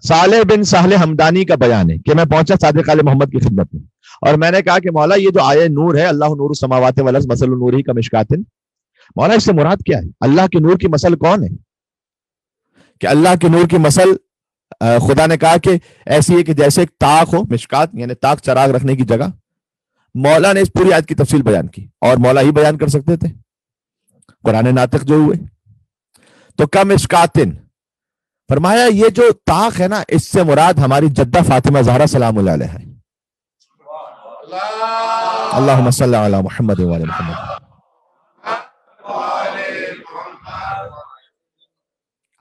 صالح بن سہل حمدانی کا بیان ہے کہ میں پہنچا صادق آل محمد کی خدمت میں اور میں نے کہا کہ مولا یہ جو آیہ نور ہے اللہ نور السماوات والارض مثل نورہ کمشکات، مولا اس سے مراد کیا ہے؟ اللہ کے نور کی مثل کون ہے؟ کہ اللہ کے نور کی مثل خدا نے کہا کہ ایسی ہے کہ جیسے ایک طاق ہو، مشکات یعنی طاق چراغ رکھنے کی جگہ۔ مولا نے اس پوری آیت کی تفصیل بیان کی اور مولا ہی بیان کر سکتے تھے، قرآن ناطق جو ہوئے تو کمشکاتن فرمایا یہ جو طاق ہے نا اس سے مراد ہماری جدہ فاطمہ زہرا سلام اللہ علیہ ہے۔ اللہم صلی علی محمد و علی محمد۔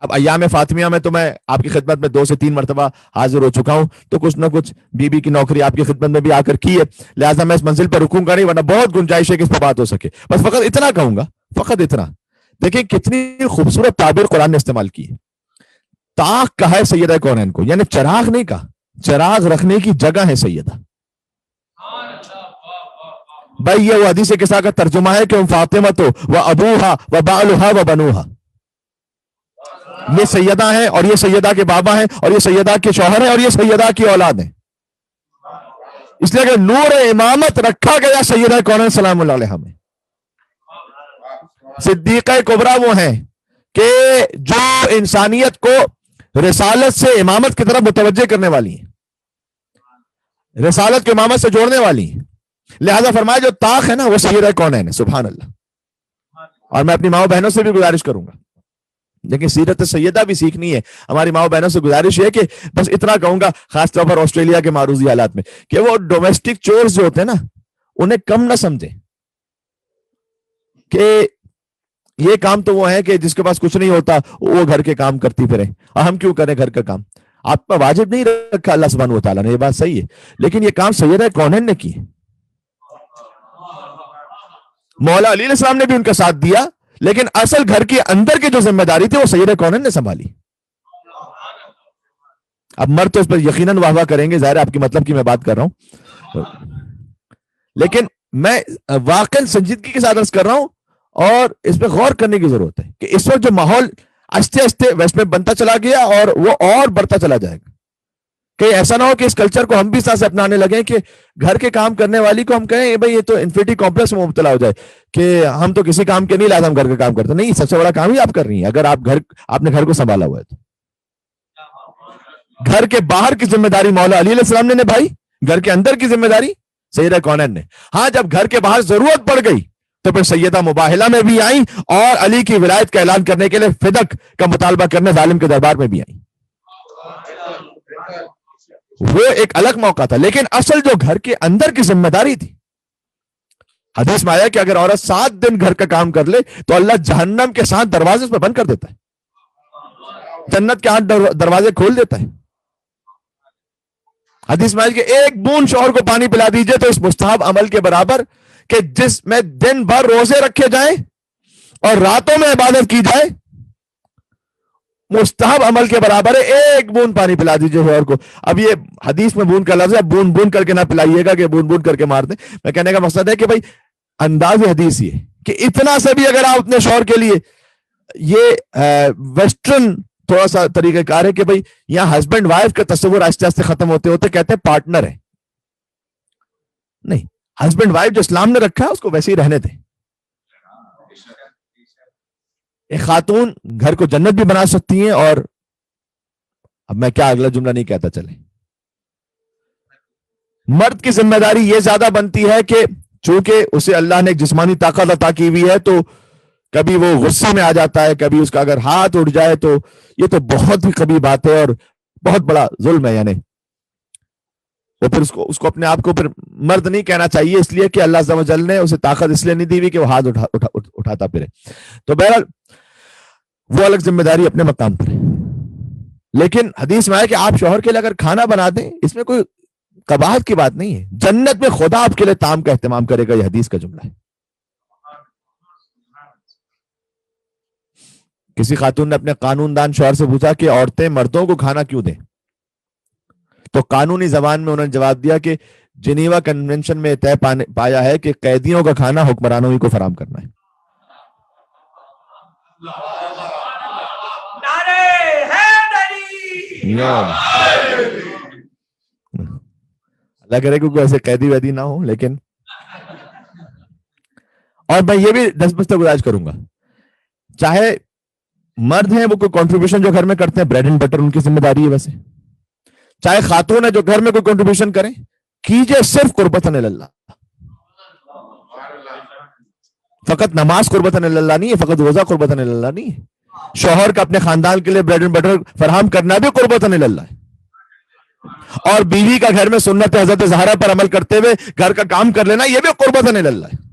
اب ایام فاطمیہ میں تو میں آپ کی خدمت میں 2 سے 3 مرتبہ حاضر ہو چکا ہوں، تو کچھ نہ کچھ بی بی کی نوکری آپ کی خدمت میں بھی آ کر کی ہے، لہٰذا میں اس منزل پر رکوں گا نہیں، ورنہ بہت گنجائش ہے کہ اس پر بات ہو سکے۔ بس فقط اتنا کہوں گا، فقط اتنا، دیکھیں کتنی خوبصورت تعبیر قرآن نے استعمال کی ہے۔ طاق کہا ہے سیدہ کونین کو، یعنی چراغ نہیں کہا، چراغ رکھنے کی جگہ ہے سیدہ۔ بھائی یہ وہ حدیث قصہ کا ترجمہ ہے کہ فاطمہ تو و ابوہا و بالہا و بنوہا، یہ سیدہ ہیں اور یہ سیدہ کے بابا ہیں اور یہ سیدہ کے شوہر ہیں اور یہ سیدہ کی اولاد ہیں، اس لیے کہ نور امامت رکھا گیا سیدہ کونین سلام اللہ علیہ میں۔ صدیقہ کبریٰ وہ ہیں کہ جو انسانیت کو رسالت سے امامت کی طرف متوجہ کرنے والی ہیں، رسالت کو امامت سے جوڑنے والی ہیں، لہذا فرمایا جو طاق ہے نا وہ سیدہ کونین ہے، سبحان اللہ۔ اور میں اپنی ماؤں بہنوں سے بھی گزارش کروں گا، لیکن سیرت سیدہ بھی سیکھنی ہے، ہماری ماؤں بہنوں سے گزارش ہے کہ بس اتنا کہوں گا خاص طور پر آسٹریلیا کے معروضی حالات میں کہ وہ ڈومیسٹک چورز جو ہوتے ہیں نا انہیں کم نہ سمجھیں، کہ یہ کام تو وہ ہے کہ جس کے پاس کچھ نہیں ہوتا وہ گھر کے کام کرتی پھرے، اور ہم کیوں کریں گھر کا کام؟ آپ پر واجب نہیں رکھا اللہ سبحانہ و تعالیٰ نے، یہ بات صحیح ہے، لیکن یہ کام سیدہ کونین نے کی ہے۔ مولا علی علیہ السلام نے بھی ان کا ساتھ دیا، لیکن اصل گھر کے اندر کی جو ذمہ داری تھی وہ سیدہ کونین نے سنبھالی۔ اب مرد تو اس پر یقیناً واہ واہ کریں گے، ظاہر آپ کی مطلب کی میں بات کر رہا ہوں، لیکن میں واقعا سنجیدگی کے ساتھ عرض کر رہا ہوں اور اس پہ غور کرنے کی ضرورت ہے کہ اس وقت جو ماحول آہستہ آہستہ ویسٹ میں بنتا چلا گیا اور وہ اور بڑھتا چلا جائے گا، کہ ایسا نہ ہو کہ اس کلچر کو ہم بھی ساتھ سے اپنانے لگیں کہ گھر کے کام کرنے والی کو ہم کہیں بھائی یہ تو انفیریٹی کمپلیکس میں مبتلا ہو جائے کہ ہم تو کسی کام کے نہیں، لازم ہم گھر کا کام کرتے، نہیں، سب سے بڑا کام ہی آپ کر رہی ہیں اگر آپ نے گھر کو سنبھالا ہوا ہے تو۔ گھر کے باہر کی ذمہ داری مولا علی علیہ السلام نے نبھائی، گھر کے اندر کی ذمہ داری سیدہ کونین نے۔ ہاں جب گھر کے باہر ضرورت پڑ گئی تو پھر سیدہ مباہلہ میں بھی آئیں اور علی کی ولایت کا اعلان کرنے کے لیے فدق کا مطالبہ کرنے ظالم کے دربار میں بھی آئیں، وہ ایک الگ موقع تھا، لیکن اصل جو گھر کے اندر کی ذمہ داری تھی، حدیث میں آیا کہ اگر عورت 7 دن گھر کا کام کر لے تو اللہ جہنم کے 7 دروازے اس پر بند کر دیتا ہے، جنت کے 8 دروازے کھول دیتا ہے۔ حدیث میں آیا کہ ایک بوند شوہر کو پانی پلا دیجئے تو اس مستحب عمل کے برابر کہ جس میں دن بھر روزے رکھے جائیں اور راتوں میں عبادت کی جائے، مستحب عمل کے برابر ہے، ایک بوند پانی پلا دیجئے شوہر کو۔ اب یہ حدیث میں بوند کا لفظ ہے، بوند بوند کر کے نہ پلائیے گا کہ بوند بوند کر کے مار دیں، میں کہنے کا مقصد ہے کہ بھائی انداز حدیث یہ کہ اتنا سے بھی اگر آپ اپنے شوہر کے لیے، یہ ویسٹرن تھوڑا سا طریقہ کار ہے کہ بھائی یہاں ہسبینڈ وائف کا تصور آہستہ آہستہ ختم ہوتے ہوتے کہتے ہیں پارٹنر ہے، نہیں، ہسبینڈ وائف جو اسلام نے رکھا ہے اس کو ویسے ہی رہنے دیں۔ ایک خاتون گھر کو جنت بھی بنا سکتی ہیں، اور اب میں کیا اگلا جملہ نہیں کہتا چلے، مرد کی ذمہ داری یہ زیادہ بنتی ہے کہ چونکہ اسے اللہ نے ایک جسمانی طاقت عطا کی ہوئی ہے تو کبھی وہ غصے میں آ جاتا ہے، کبھی اس کا اگر ہاتھ اٹھ جائے تو یہ تو بہت ہی کبھی بات ہے اور بہت بڑا ظلم ہے، یعنی تو پھر اس کو اپنے آپ کو پھر مرد نہیں کہنا چاہیے، اس لیے کہ اللہ عز و جل نے اسے طاقت اس لیے نہیں دی ہوئی کہ وہ ہاتھ اٹھاتا پھرے۔ تو بہرحال وہ الگ ذمہ داری اپنے مقام پر ہے، لیکن حدیث میں ہے کہ آپ شوہر کے لیے اگر کھانا بنا دیں، اس میں کوئی قباحت کی بات نہیں ہے، جنت میں خدا آپ کے لیے طعام کا اہتمام کرے گا، یہ حدیث کا جملہ ہے۔ کسی خاتون نے اپنے قانون دان شوہر سے پوچھا کہ عورتیں مردوں کو کھانا کیوں دیں، تو قانونی زبان میں انہوں نے جواب دیا کہ جنیوا کنونشن میں طے پایا ہے کہ قیدیوں کا کھانا حکمرانوں ہی کو فراہم کرنا ہے۔ اللہ کرے کہ کوئی ایسے قیدی ویدی نہ ہو. لیکن اور میں یہ بھی دست گزارش کروں گا, چاہے مرد ہیں وہ کوئی کنٹریبیوشن جو گھر میں کرتے ہیں, بریڈ اینڈ بٹر ان کی ذمہ داری ہے ویسے, چاہے خاتون ہے جو گھر میں کوئی کنٹریبیوشن کریں, کیجئے صرف قربتاً اللہ. فقط نماز قربتاً اللہ نہیں ہے, فقط روزہ قربتاً اللہ نہیں ہے. شوہر کا اپنے خاندان کے لیے بریڈ اینڈ بٹر فراہم کرنا بھی قربتاً اللہ ہے. اور بیوی کا گھر میں سنت حضرت زہرا پر عمل کرتے ہوئے گھر کا کام کر لینا, یہ بھی قربتاً اللہ ہے.